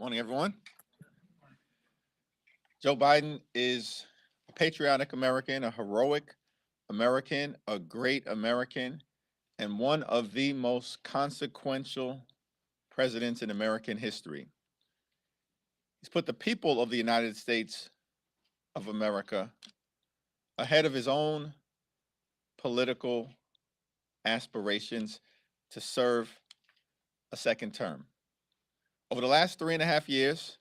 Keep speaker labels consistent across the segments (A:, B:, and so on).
A: Morning, everyone. Joe Biden is a patriotic American, a heroic American, a great American, and one of the most consequential presidents in American history. He's put the people of the United States of America ahead of his own political aspirations to serve a second term. Over the last 3.5 years,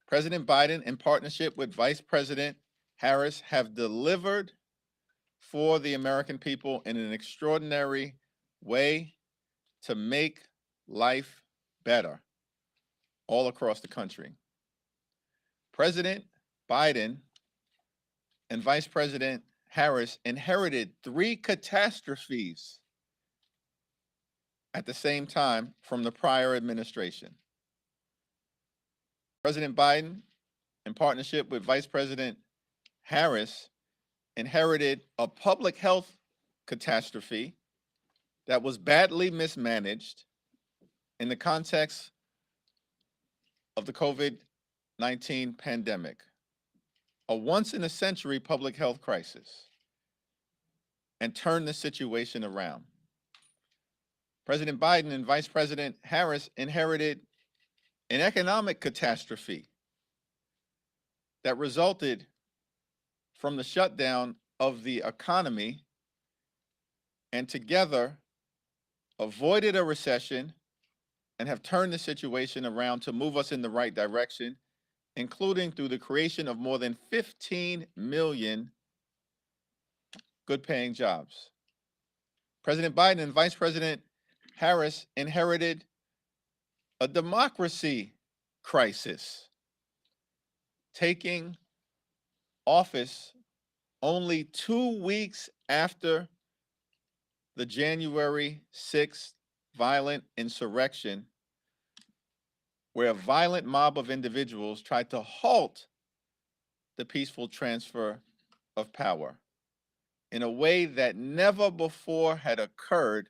A: President Biden, in partnership with Vice President Harris, have delivered for the American people in an extraordinary way to make life better all across the country. President Biden and Vice President Harris inherited three catastrophes at the same time from the prior administration. President Biden, in partnership with Vice President Harris, inherited a public health catastrophe that was badly mismanaged in the context of the COVID-19 pandemic, a once in a century public health crisis, and turned the situation around. President Biden and Vice President Harris inherited an economic catastrophe that resulted from the shutdown of the economy, and together avoided a recession and have turned the situation around to move us in the right direction, including through the creation of more than 15 million good-paying jobs. President Biden and Vice President Harris inherited a democracy crisis, taking office only 2 weeks after the January 6th violent insurrection, where a violent mob of individuals tried to halt the peaceful transfer of power in a way that never before had occurred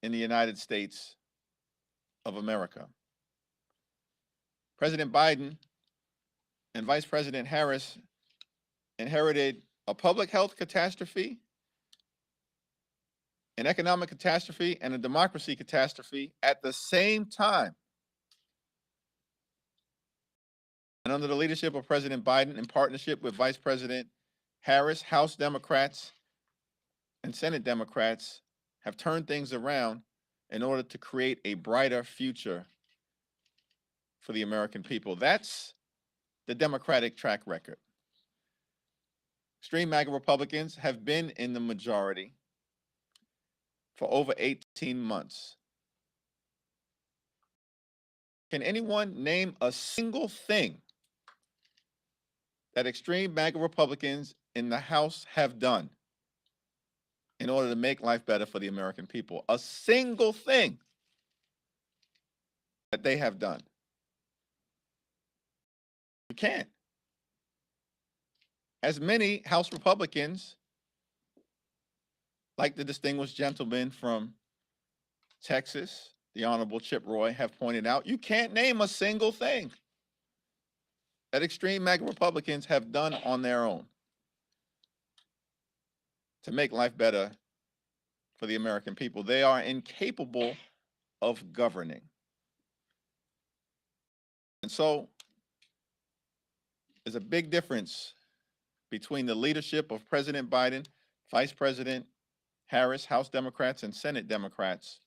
A: in the United States of America. President Biden and Vice President Harris inherited a public health catastrophe, an economic catastrophe, and a democracy catastrophe at the same time. And under the leadership of President Biden, in partnership with Vice President Harris, House Democrats and Senate Democrats have turned things around in order to create a brighter future for the American people. That's the Democratic track record. Extreme MAGA Republicans have been in the majority for over 18 months. Can anyone name a single thing that extreme MAGA Republicans in the House have done in order to make life better for the American people? A single thing that they have done. You can't. As many House Republicans, like the distinguished gentleman from Texas, the Honorable Chip Roy, have pointed out, you can't name a single thing that extreme MAGA Republicans have done on their own to make life better for the American people. They are incapable of governing. And so there's a big difference between the leadership of President Biden, Vice President Harris, House Democrats, and Senate Democrats,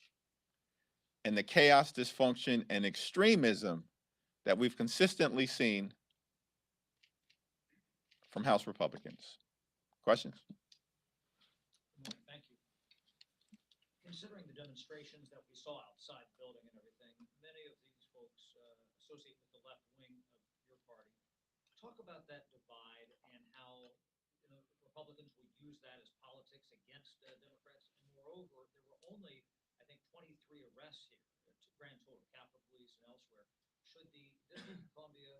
A: and the chaos, dysfunction, and extremism that we've consistently seen from House Republicans. Questions?
B: Thank you. Considering the demonstrations that we saw outside the building and everything, many of these folks associate with the left wing of your party. Talk about that divide and how Republicans would use that as politics against Democrats. And moreover, there were only, I think, 23 arrests here, grand total, Capitol Police and elsewhere. Should the District of Columbia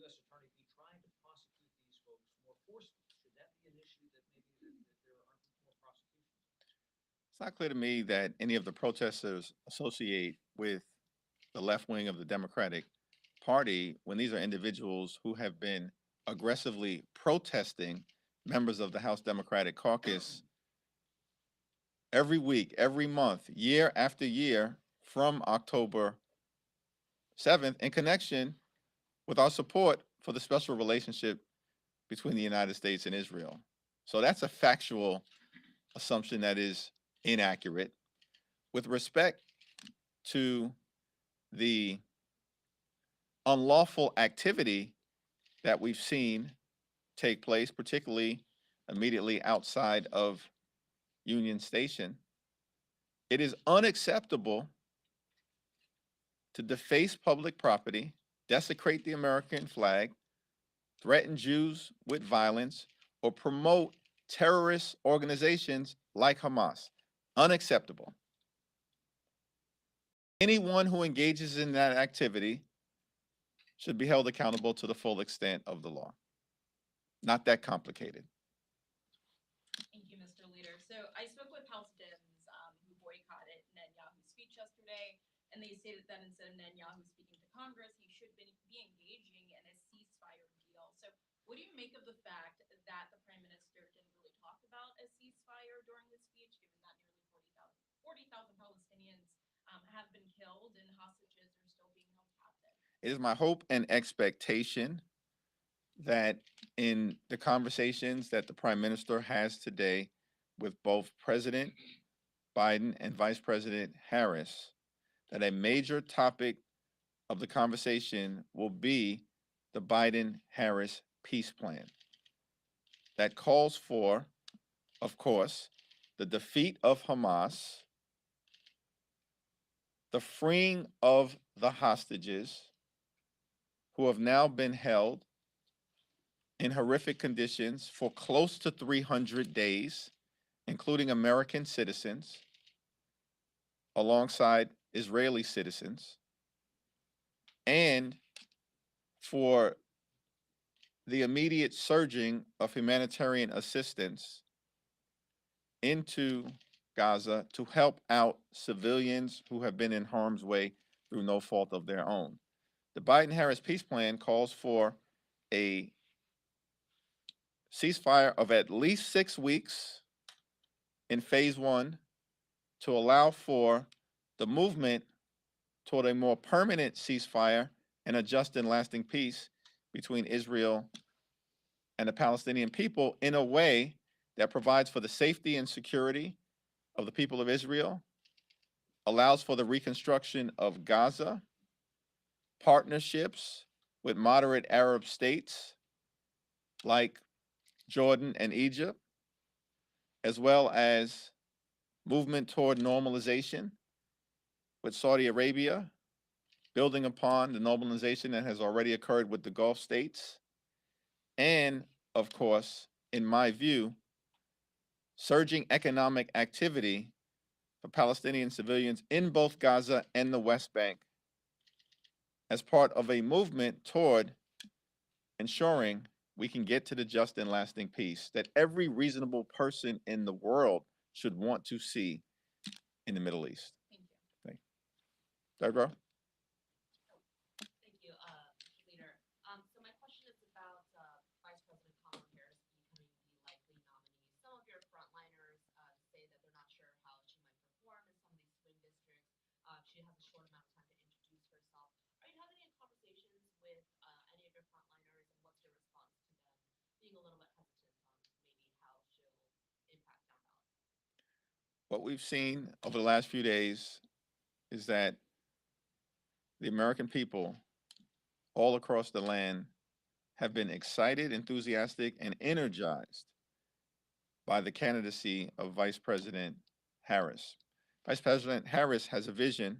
B: U.S. Attorney be trying to prosecute these folks more forcefully? Should that be an issue that maybe that there aren't more prosecutions?
A: It's not clear to me that any of the protesters associate with the left wing of the Democratic Party when these are individuals who have been aggressively protesting members of the House Democratic Caucus every week, every month, year after year from October 7th in connection with our support for the special relationship between the United States and Israel. So that's a factual assumption that is inaccurate. With respect to the unlawful activity that we've seen take place, particularly immediately outside of Union Station, it is unacceptable to deface public property, desecrate the American flag, threaten Jews with violence, or promote terrorist organizations like Hamas. Unacceptable. Anyone who engages in that activity should be held accountable to the full extent of the law. Not that complicated.
C: Thank you, Mr. Leader. So I spoke with House Dems who boycotted Netanyahu's speech yesterday, and they stated that instead of Netanyahu speaking to Congress, he should be engaging in a ceasefire deal. So what do you make of the fact that the Prime Minister didn't really talk about a ceasefire during his speech, given that nearly 40,000 Palestinians have been killed and hostages are still being held captive?
A: It is my hope and expectation that in the conversations that the Prime Minister has today with both President Biden and Vice President Harris, that a major topic of the conversation will be the Biden-Harris peace plan that calls for, of course, the defeat of Hamas, the freeing of the hostages who have now been held in horrific conditions for close to 300 days, including American citizens, alongside Israeli citizens, and for the immediate surging of humanitarian assistance into Gaza to help out civilians who have been in harm's way through no fault of their own. The Biden-Harris peace plan calls for a ceasefire of at least 6 weeks in phase one to allow for the movement toward a more permanent ceasefire and a just and lasting peace between Israel and the Palestinian people in a way that provides for the safety and security of the people of Israel, allows for the reconstruction of Gaza, partnerships with moderate Arab states like Jordan and Egypt, as well as movement toward normalization with Saudi Arabia, building upon the normalization that has already occurred with the Gulf states, and of course, in my view, surging economic activity for Palestinian civilians in both Gaza and the West Bank as part of a movement toward ensuring we can get to the just and lasting peace that every reasonable person in the world should want to see in the Middle East.
C: Thank you.
A: Thank you. Deborah?
C: Thank you, Leader. So my question is about Vice President Kamala Harris becoming the likely nominee. Some of your frontliners say that they're not sure how she might perform in some of these swing districts. She has a short amount of time to introduce herself. Are you having any conversations with any of your frontliners, and what's your response to them being a little bit hesitant on maybe how she'll impact down ballot?
A: What we've seen over the last few days is that the American people all across the land have been excited, enthusiastic, and energized by the candidacy of Vice President Harris. Vice President Harris has a vision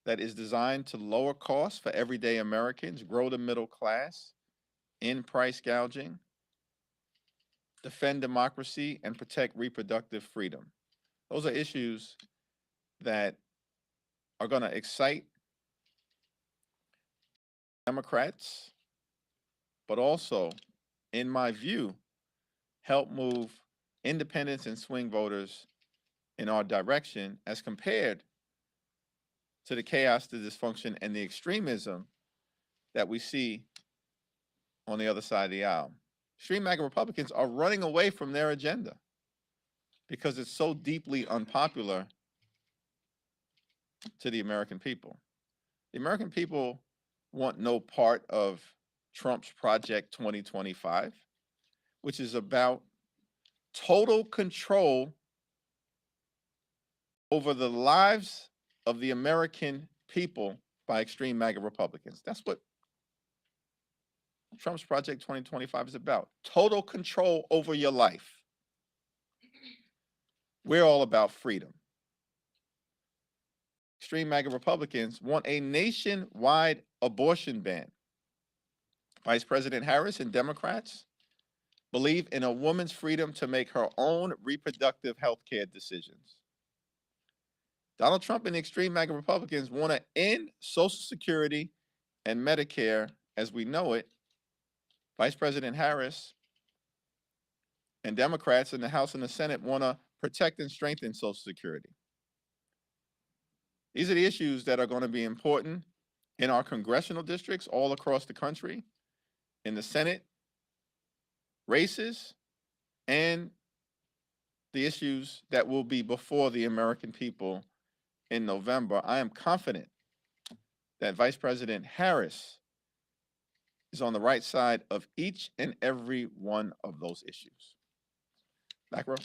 A: that is designed to lower costs for everyday Americans, grow the middle class, end price gouging, defend democracy, and protect reproductive freedom. Those are issues that are going to excite Democrats, but also, in my view, help move independents and swing voters in our direction as compared to the chaos, the dysfunction, and the extremism that we see on the other side of the aisle. Extreme MAGA Republicans are running away from their agenda because it's so deeply unpopular to the American people. The American people want no part of Trump's Project 2025, which is about total control over the lives of the American people by extreme MAGA Republicans. That's what Trump's Project 2025 is about. Total control over your life. We're all about freedom. Extreme MAGA Republicans want a nationwide abortion ban. Vice President Harris and Democrats believe in a woman's freedom to make her own reproductive health care decisions. Donald Trump and the extreme MAGA Republicans want to end Social Security and Medicare as we know it. Vice President Harris and Democrats in the House and the Senate want to protect and strengthen Social Security. These are the issues that are going to be important in our congressional districts all across the country, in the Senate races, and the issues that will be before the American people in November. I am confident that Vice President Harris is on the right side of each and every one of those issues. Back row.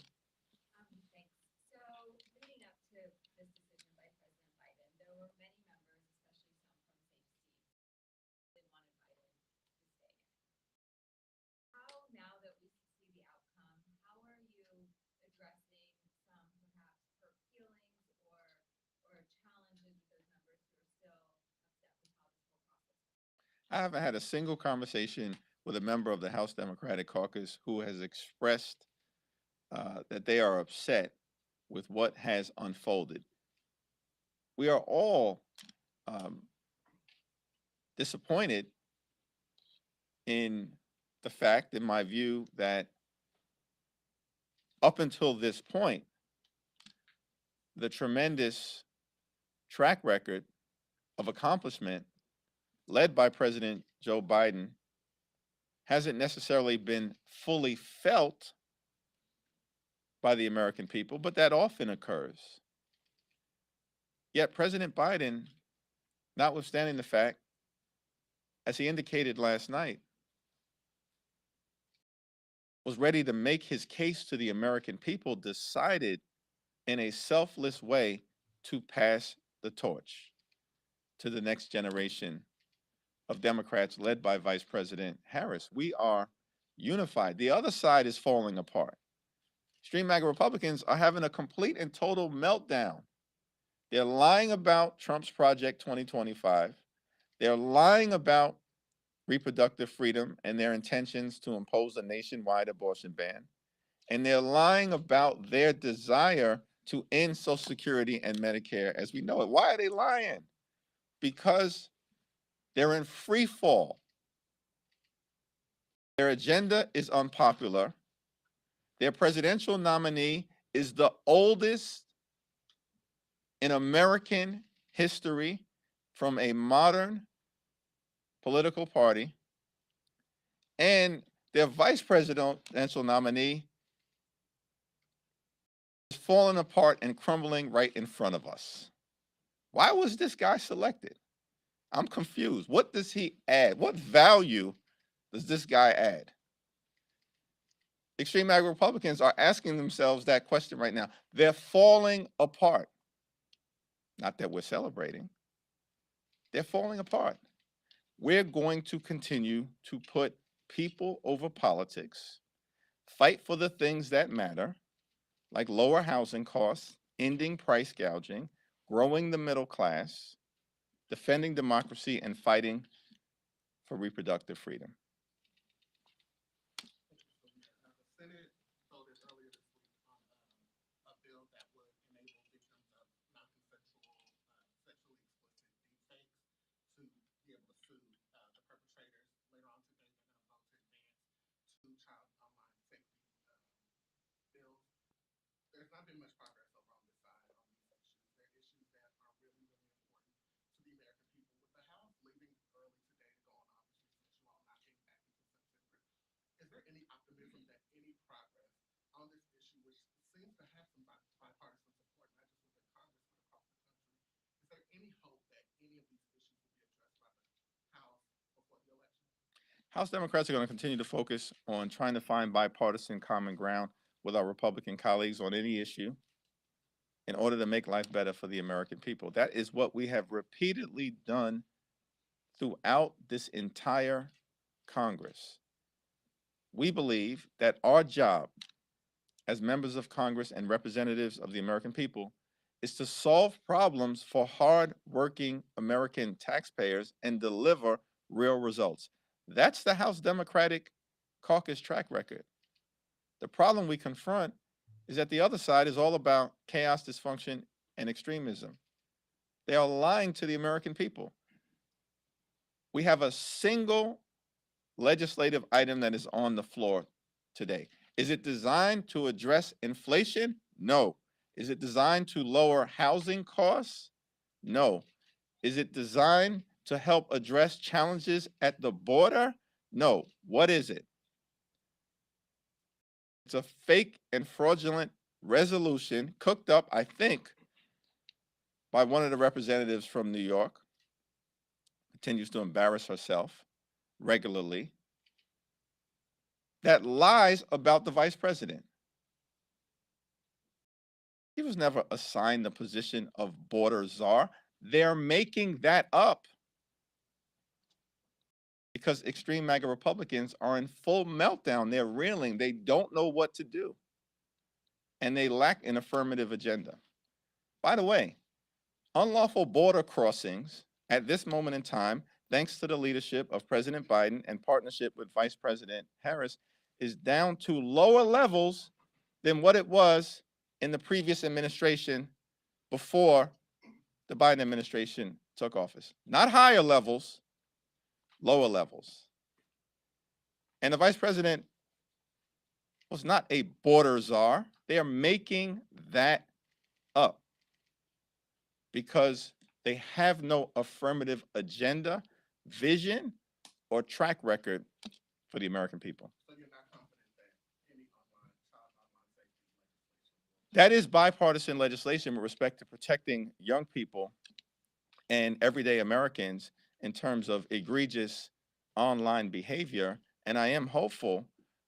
C: Thanks. So leading up to this decision by President Biden, there were many members, especially some from safe seats, that wanted Biden to stay in. How, now that we see the outcome, how are you addressing some perhaps hurt feelings or challenges with those members who are still upset with how this whole process went?
A: I haven't had a single conversation with a member of the House Democratic Caucus who has expressed that they are upset with what has unfolded. We are all um, disappointed in the fact, in my view, that up until this point, the tremendous track record of accomplishment led by President Joe Biden hasn't necessarily been fully felt by the American people, but that often occurs. Yet President Biden, notwithstanding the fact, as he indicated last night, was ready to make his case to the American people, decided in a selfless way to pass the torch to the next generation of Democrats led by Vice President Harris. We are unified. The other side is falling apart. Extreme MAGA Republicans are having a complete and total meltdown. They're lying about Trump's Project 2025. They're lying about reproductive freedom and their intentions to impose a nationwide abortion ban. And they're lying about their desire to end Social Security and Medicare as we know it. Why are they lying? Because they're in free fall. Their agenda is unpopular. Their presidential nominee is the oldest in American history from a modern political party. And their vice presidential nominee is falling apart and crumbling right in front of us. Why was this guy selected? I'm confused. What does he add? What value does this guy add? Extreme MAGA Republicans are asking themselves that question right now. They're falling apart. Not that we're celebrating. They're falling apart. We're going to continue to put people over politics, fight for the things that matter, like lower housing costs, ending price gouging, growing the middle class, defending democracy, and fighting for reproductive freedom.
D: any optimism that any progress on this issue, which seems to have some bipartisan support, not just within Congress, but across the country, is there any hope that any of these issues will be addressed by the House before the election?
A: House Democrats are going to continue to focus on trying to find bipartisan common ground with our Republican colleagues on any issue in order to make life better for the American people. That is what we have repeatedly done throughout this entire Congress. We believe that our job as members of Congress and representatives of the American people is to solve problems for hard-working American taxpayers and deliver real results. That's the House Democratic caucus track record. The problem we confront is that the other side is all about chaos, dysfunction, and extremism. They are lying to the American people. We have a single legislative item that is on the floor today. Is it designed to address inflation? No. Is it designed to lower housing costs? No. Is it designed to help address challenges at the border? No. What is it? It's a fake and fraudulent resolution cooked up, I think, by one of the representatives from New York, continues to embarrass herself regularly, that lies about the vice president. He was never assigned the position of border czar. They're making that up because extreme MAGA Republicans are in full meltdown. They're reeling. They don't know what to do. And they lack an affirmative agenda. By the way, unlawful border crossings at this moment in time, thanks to the leadership of President Biden and partnership with Vice President Harris, is down to lower levels than what it was in the previous administration before the Biden administration took office. Not higher levels, lower levels. And the vice president was not a border czar. They are making that up because they have no affirmative agenda, vision, or track record for the American people.
D: So you're not confident that any child online safety legislation
A: That is bipartisan legislation with respect to protecting young people and everyday Americans in terms of egregious online behavior. And I am hopeful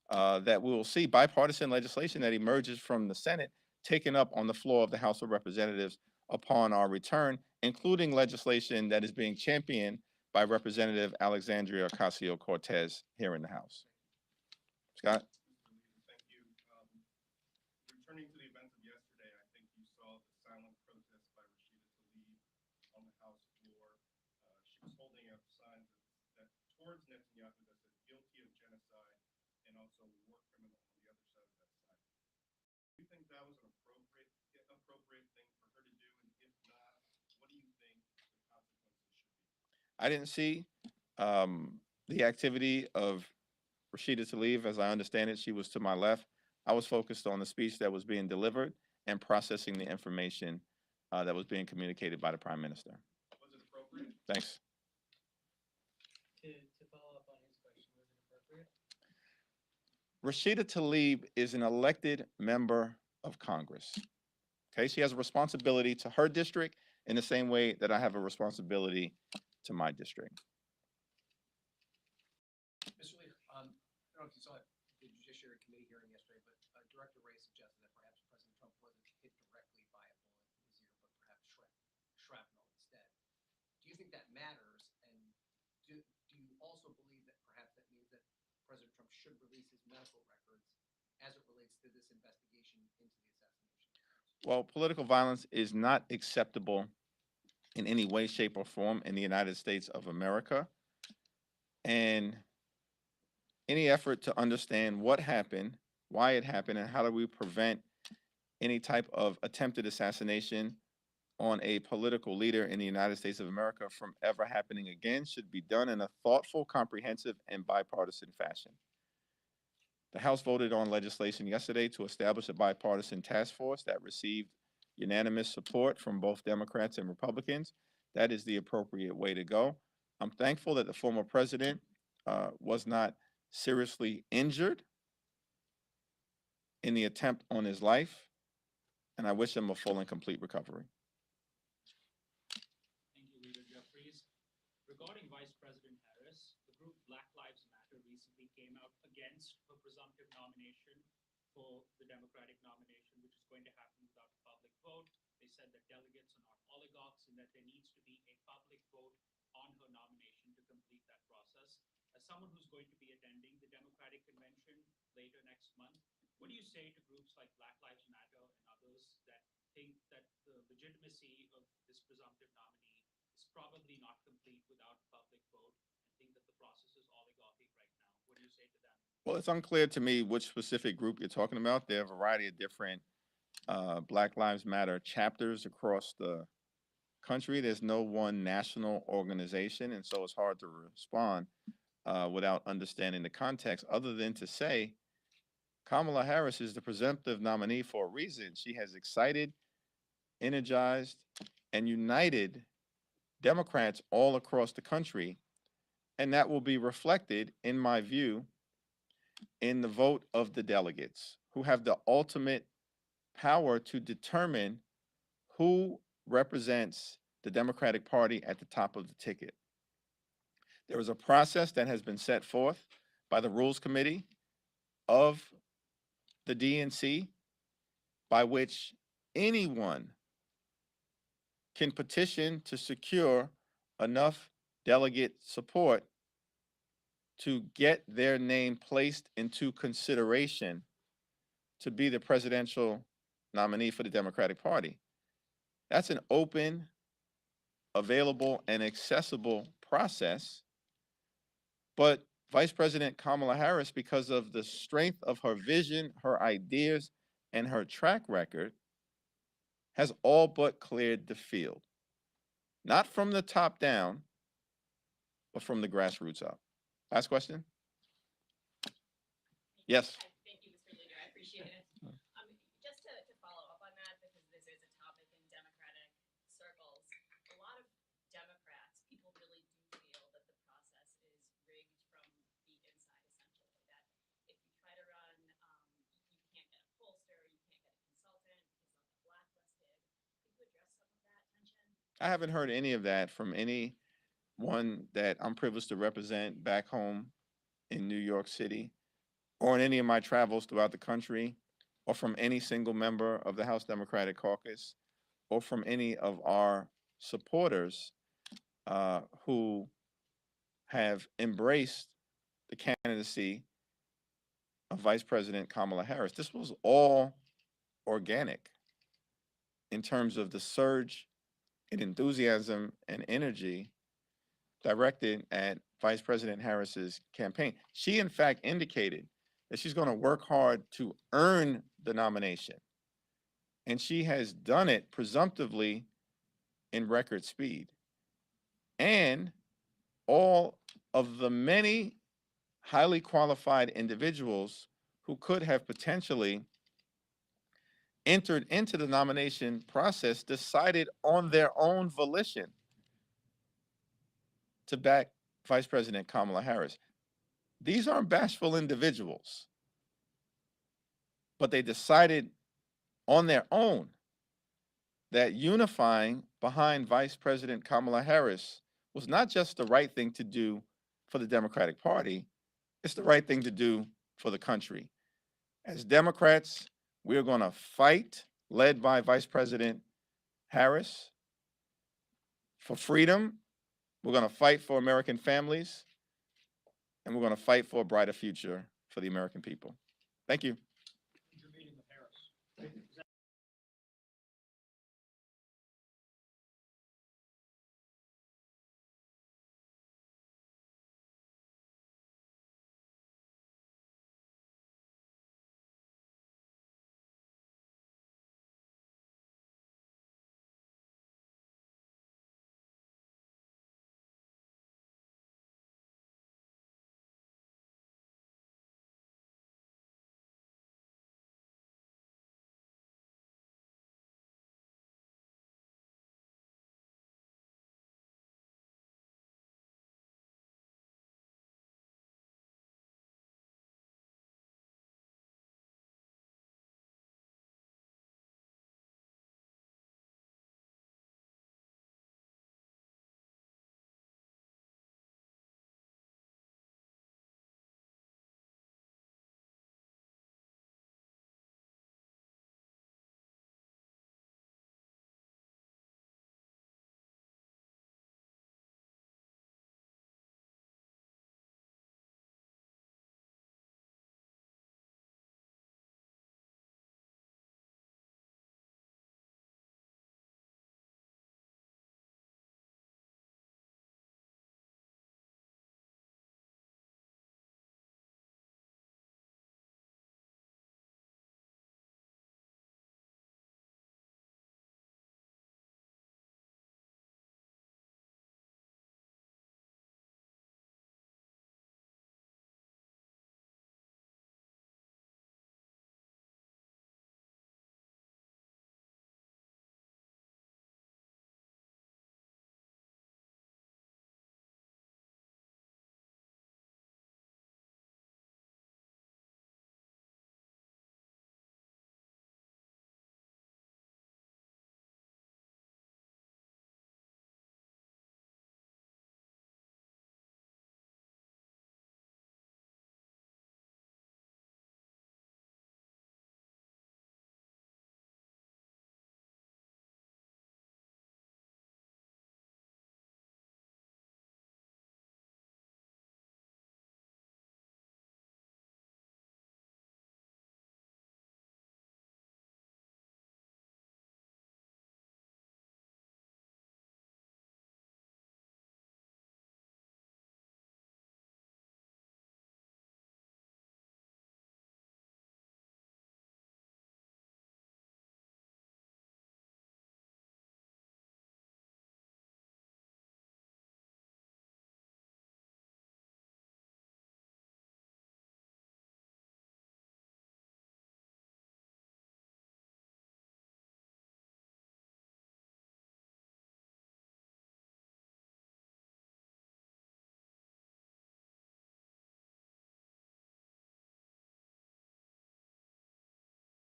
A: that we will see bipartisan legislation that emerges from the Senate taken up on the floor of the House of Representatives upon our return, including legislation that is being championed by Representative Alexandria Ocasio-Cortez here in the House. Scott?
E: Thank you. Returning to the events of yesterday, I think you saw the silent protest by Rashida Tlaib on the House floor. She was holding up signs that towards Netanyahu that said guilty of genocide and also war criminal on the other side of that sign. Do you think that was an appropriate thing for her to do? And if not, what do you think the consequences should be?
A: I didn't see the activity of Rashida Tlaib. As I understand it, she was to my left. I was focused on the speech that was being delivered and processing the information that was being communicated by the Prime Minister.
E: Was it appropriate?
A: Thanks.
B: To follow up on his question, was it appropriate?
A: Rashida Tlaib is an elected member of Congress. Okay, she has a responsibility to her district in the same way that I have a responsibility to my district.
F: Mr. Leader, I don't know if you saw the Judiciary Committee hearing yesterday, but Director Ray suggested that perhaps President Trump wasn't hit directly by a bullet in his ear, but perhaps shrapnel instead. Do you think that matters? And do you also believe that perhaps that means that President Trump should release his medical records as it relates to this investigation into the assassination?
A: Well, political violence is not acceptable in any way, shape, or form in the United States of America. And any effort to understand what happened, why it happened, and how do we prevent any type of attempted assassination on a political leader in the United States of America from ever happening again should be done in a thoughtful, comprehensive, and bipartisan fashion. The House voted on legislation yesterday to establish a bipartisan task force that received unanimous support from both Democrats and Republicans. That is the appropriate way to go. I'm thankful that the former president was not seriously injured in the attempt on his life, and I wish him a full and complete recovery.
B: Thank you, Leader Jeffries. Regarding Vice President Harris, the group Black Lives Matter recently came out against her presumptive nomination for the Democratic nomination, which is going to happen without a public vote. They said that delegates are not oligarchs and that there needs to be a public vote on her nomination to complete that process. As someone who's going to be attending the Democratic convention later next month, what do you say to groups like Black Lives Matter and others that think that the legitimacy of this presumptive nominee is probably not complete without a public vote and think that the process is oligarchic right now? What do you say to them?
A: Well, it's unclear to me which specific group you're talking about. There are a variety of different Black Lives Matter chapters across the country. There's no one national organization, and so it's hard to respond without understanding the context, other than to say Kamala Harris is the presumptive nominee for a reason. She has excited, energized, and united Democrats all across the country, and that will be reflected, in my view, in the vote of the delegates who have the ultimate power to determine who represents the Democratic Party at the top of the ticket. There is a process that has been set forth by the Rules Committee of the DNC by which anyone can petition to secure enough delegate support to get their name placed into consideration to be the presidential nominee for the Democratic Party. That's an open, available, and accessible process. But Vice President Kamala Harris, because of the strength of her vision, her ideas, and her track record, has all but cleared the field. Not from the top down, but from the grassroots up. Last question? Yes.
C: Thank you, Mr. Leader. I appreciate it. Just to follow up on that, because this is a topic in Democratic circles, a lot of Democrats, people really do feel that the process is rigged from the inside, essentially. That if you try to run, you can't get a pollster, you can't get a consultant because they'll get blacklisted. Could you address some of that tension?
A: I haven't heard any of that from anyone that I'm privileged to represent back home in New York City, or in any of my travels throughout the country, or from any single member of the House Democratic Caucus, or from any of our supporters who have embraced the candidacy of Vice President Kamala Harris. This was all organic in terms of the surge in enthusiasm and energy directed at Vice President Harris's campaign. She, in fact, indicated that she's going to work hard to earn the nomination. And she has done it presumptively in record speed. And all of the many highly qualified individuals who could have potentially entered into the nomination process decided on their own volition to back Vice President Kamala Harris. These aren't bashful individuals, but they decided on their own that unifying behind Vice President Kamala Harris was not just the right thing to do for the Democratic Party, it's the right thing to do for the country. As Democrats, we're going to fight, led by Vice President Harris, for freedom. We're going to fight for American families, and we're going to fight for a brighter future for the American people. Thank you.